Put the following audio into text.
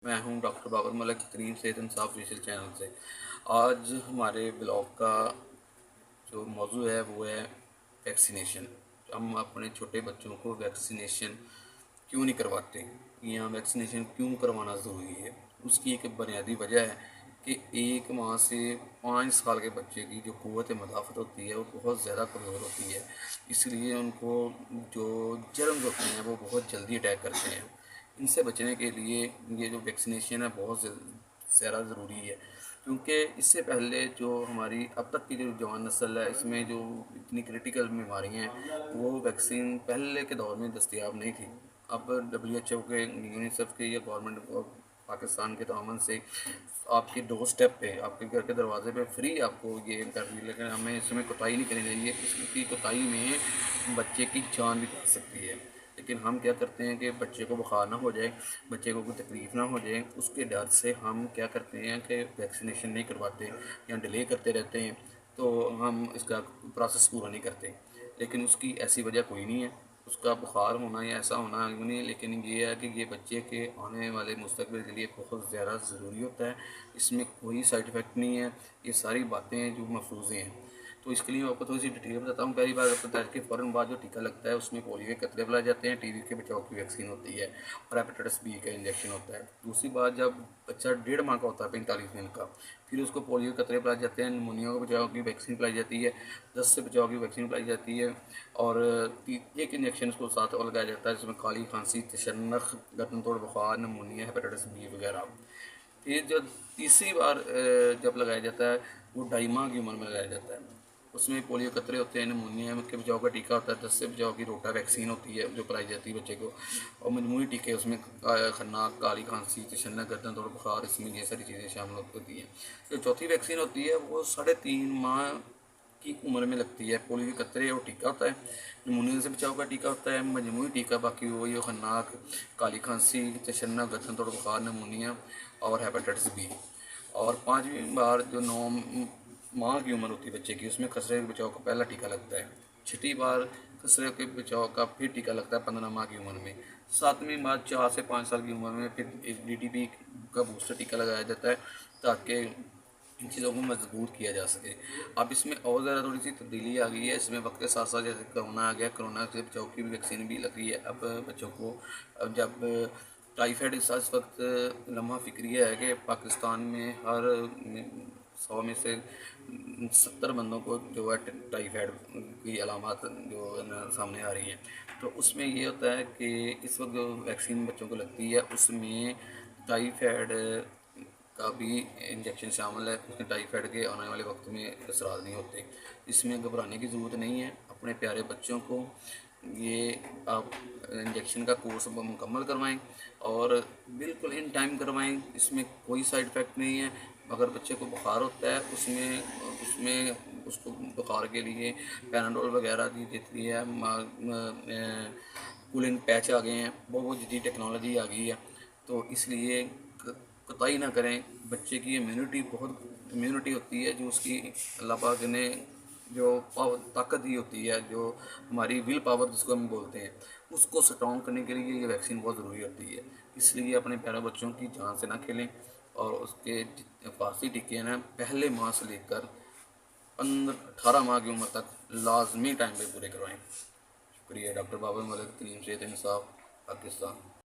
मैं हूं डॉक्टर बाबर मलिक, करीम सेहत इंसाफ ऑफिशियल चैनल से। आज हमारे ब्लॉग का जो मौजू है वो है वैक्सीनेशन। हम अपने छोटे बच्चों को वैक्सीनेशन क्यों नहीं करवाते या वैक्सीनेशन क्यों करवाना ज़रूरी है। उसकी एक बुनियादी वजह है कि 1 माह से 5 साल के बच्चे की जो क़ुव्वत मदाफ़त होती है वो बहुत ज़्यादा कमज़ोर होती है। इसलिए उनको जो जर्म्स होते हैं वो बहुत जल्दी अटैक करते हैं। इनसे बचने के लिए ये जो वैक्सीनेशन है बहुत ज़्यादा ज़रूरी है, क्योंकि इससे पहले जो हमारी अब तक की जो जवान नस्ल है इसमें जो इतनी क्रिटिकल बीमारियाँ हैं वो वैक्सीन पहले के दौर में दस्तयाब नहीं थी। अब WHO के, यूनिसेफ के या गवर्नमेंट ऑफ पाकिस्तान के दामन से आपके डोर स्टेप पे, आपके घर के दरवाजे पे फ्री आपको ये कर रही है। लेकिन हमें इसमें कोताही नहीं करनी चाहिए, इसकी कोताही में बच्चे की जान भी जा सकती है। लेकिन हम क्या करते हैं कि बच्चे को बुखार ना हो जाए, बच्चे को कोई तकलीफ़ ना हो जाए, उसके डर से हम क्या करते हैं कि वैक्सीनेशन नहीं करवाते या डिले करते रहते हैं, तो हम इसका प्रोसेस पूरा नहीं करते। लेकिन उसकी ऐसी वजह कोई नहीं है, उसका बुखार होना या ऐसा होना नहीं, लेकिन ये है कि ये बच्चे के आने वाले मुस्तकबिल के लिए बहुत ज़्यादा ज़रूरी होता है। इसमें कोई साइड इफ़ेक्ट नहीं है, ये सारी बातें जो महफूज़ हैं। तो इसके लिए मैं आपको थोड़ी सी डिटेल बताता हूँ। पहली बार बताया कि फ़ौरन बाद जो टीका लगता है उसमें पोलियो के कतरे पिलाए जाते हैं, टीबी के बचाव की वैक्सीन होती है और हेपेटाइटिस बी का इंजेक्शन होता है। दूसरी बात, जब बच्चा 1.5 माह का होता है, 45 दिन का, फिर उसको पोलियो के कतरे पिलाए जाते हैं, निमोनिया के बचाव की वैक्सीन पिलाई जाती है, दस्त से बचाव की वैक्सीन पिलाई जाती है और एक इंजेक्शन उसको साथ और लगाया जाता है जिसमें काली खांसी, तशन्नुख, गर्दन तोड़ बुखार, निमोनिया, हेपेटाइटिस बी वगैरह। फिर जब तीसरी बार जब लगाया जाता है वो 2.5 माह की उम्र में लगाया जाता है। उसमें पोलियो कतरे होते हैं, निमोनिया के बचाव का टीका होता है, दस्त से बचाव की रोटा वैक्सीन होती है जो पिलाई जाती है बच्चे को, और मजमूई टीके उसमें खन्नाक, काली खांसी, तशन्नुख, गर्दन तोड़ बुखार, इसमें ये सारी चीज़ें शामिल होती हैं। जो चौथी वैक्सीन होती है वो 3.5 माह की उम्र में लगती है। पोलियो के कतरे और टीका होता है, निमोनिया से बचाव का टीका होता है, मजमूई टीका बाकी वही खन्नाक, काली खांसी, तशन्नुख, गर्दन तोड़ बुखार, निमोनिया और हेपेटाइटिस बी। और 5वीं बार जो 9 माह की उम्र होती है बच्चे की, उसमें खसरे के बचाव का पहला टीका लगता है। 6ठी बार खसरे के बचाव का फिर टीका लगता है 15 माह की उम्र में। 7वीं बार 4 से 5 साल की उम्र में फिर एक DTP का बूस्टर टीका लगाया जाता है ताकि इन चीज़ों को मजबूत किया जा सके। अब इसमें और ज़्यादा थोड़ी सी तब्दीली आ गई है, इसमें वक्त के साथ साथ जैसे कोरोना आ गया, कोरोना से बचाव की भी वैक्सीन भी लग रही है अब बच्चों को। अब जब टाइफाइड इस वक्त लम्हा फिक्रिया है कि पाकिस्तान में हर 100 में से 70 बंदों को जो है टाइफाइड की अलामत जो है ना सामने आ रही हैं। तो उसमें ये होता है कि इस वक्त जो वैक्सीन बच्चों को लगती है उसमें टाइफाइड का भी इंजेक्शन शामिल है। उसमें टाइफाइड के आने वाले वक्त में असरात नहीं होते। इसमें घबराने की ज़रूरत नहीं है। अपने प्यारे बच्चों को ये आप इंजेक्शन का कोर्स मुकम्मल करवाएं और बिल्कुल इन टाइम करवाएं। इसमें कोई साइड इफ़ेक्ट नहीं है। अगर बच्चे को बुखार होता है उसमें उसमें उसको बुखार के लिए पैनाडोल वगैरह दी देती है। कूलिंग पैच आ गए हैं, बहुत जदीद टेक्नोलॉजी आ गई है। तो इसलिए कोताही ना करें। बच्चे की इम्यूनिटी होती है जो उसकी अल्लाह पाक ने जो ताकत दी होती है, जो हमारी विल पावर जिसको हम बोलते हैं, उसको स्ट्रॉन्ग करने के लिए ये वैक्सीन बहुत ज़रूरी होती है। इसलिए अपने प्यारे बच्चों की जान से ना खेलें और उसके फांसी टीके हैं ना पहले माह से लेकर 18 माह की उम्र तक लाजमी टाइम पे पूरे करवाएं। शुक्रिया। डॉक्टर बाबर मलिक, टीम सेहत इंसाफ, पाकिस्तान।